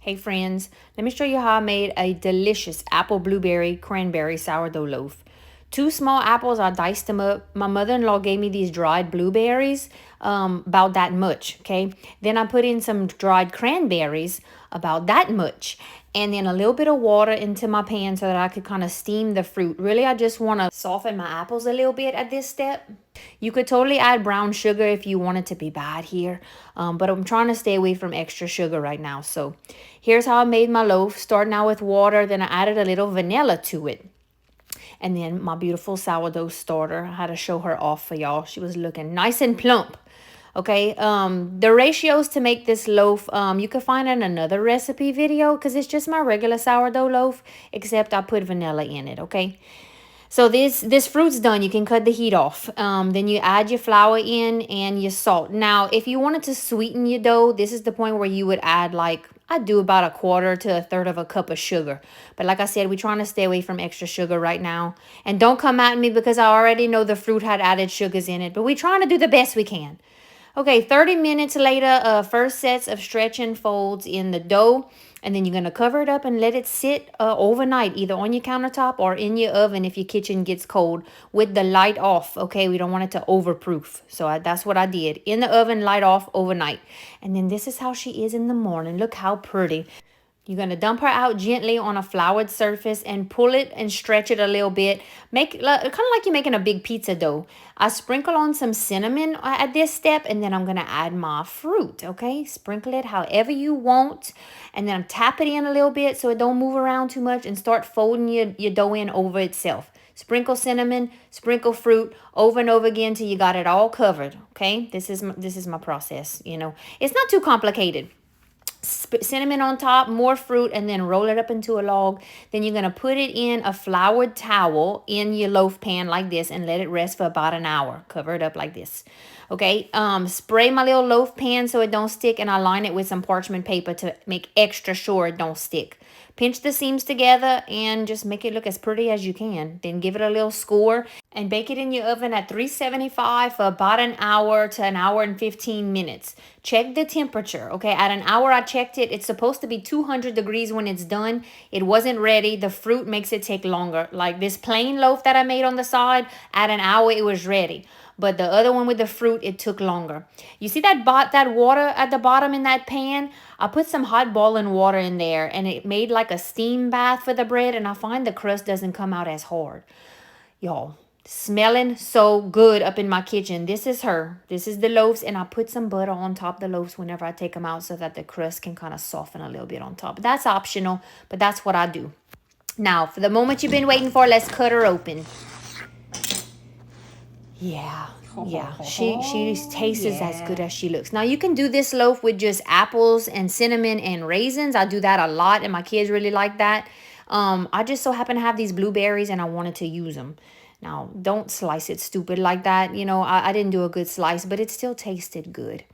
Hey friends, let me show you how I made a delicious apple blueberry cranberry sourdough loaf. 2 small apples, I diced them up. My mother-in-law gave me these dried blueberries, about that much, okay? Then I put in some dried cranberries, about that much. And then a little bit of water into my pan so that I could kind of steam the fruit. Really, I just want to soften my apples a little bit at this step. You could totally add brown sugar if you want it to be bad here, but I'm trying to stay away from extra sugar right now. So here's how I made my loaf, starting out with water. Then I added a little vanilla to it. And then my beautiful sourdough starter. I had to show her off for y'all. She was looking nice and plump. Okay, the ratios to make this loaf, you can find in another recipe video because it's just my regular sourdough loaf, except I put vanilla in it, okay? So this fruit's done. You can cut the heat off. Then you add your flour in and your salt. Now, if you wanted to sweeten your dough, this is the point where you would add like, I do about 1/4 to 1/3 of a cup of sugar. But like I said, we're trying to stay away from extra sugar right now. And don't come at me because I already know the fruit had added sugars in it. But we're trying to do the best we can. Okay, 30 minutes later, first sets of stretch and folds in the dough. And then you're going to cover it up and let it sit overnight, either on your countertop or in your oven if your kitchen gets cold, with the light off, okay? We don't want it to overproof. So that's what I did. In the oven, light off overnight. And then this is how she is in the morning. Look how pretty. You're going to dump her out gently on a floured surface and pull it and stretch it a little bit. Make kind of like you're making a big pizza dough. I sprinkle on some cinnamon at this step, and then I'm going to add my fruit, okay? Sprinkle it however you want, and then tap it in a little bit so it don't move around too much, and start folding your dough in over itself. Sprinkle cinnamon, sprinkle fruit over and over again till you got it all covered, okay? This is my process, you know. It's not too complicated. Cinnamon on top, more fruit, and then roll it up into a log. Then you're going to put it in a floured towel in your loaf pan like this and let it rest for about an hour. Cover it up like this. Okay, spray my little loaf pan so it don't stick, and I line it with some parchment paper to make extra sure it don't stick. Pinch the seams together and just make it look as pretty as you can. Then give it a little score and bake it in your oven at 375 for about an hour to an hour and 15 minutes. Check the temperature, okay? At an hour, I checked it. It's supposed to be 200 degrees when it's done. It wasn't ready. The fruit makes it take longer. Like this plain loaf that I made on the side, at an hour, it was ready. But the other one with the fruit, it took longer. You see that water at the bottom in that pan? I put some hot boiling water in there, and it made like a steam bath for the bread, and I find the crust doesn't come out as hard. Y'all, smelling so good up in my kitchen. This is her. This is the loaves, and I put some butter on top of the loaves whenever I take them out so that the crust can kind of soften a little bit on top. That's optional, but that's what I do. Now, for the moment you've been waiting for, let's cut her open. Yeah, she tastes as good as she looks. Now, you can do this loaf with just apples and cinnamon and raisins. I do that a lot, and my kids really like that. I just so happen to have these blueberries, and I wanted to use them. Now, don't slice it stupid like that. You know, I didn't do a good slice, but it still tasted good.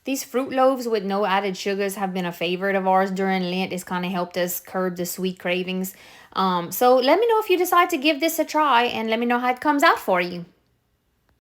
These fruit loaves with no added sugars have been a favorite of ours during Lent. It's kind of helped us curb the sweet cravings. So let me know if you decide to give this a try, and let me know how it comes out for you.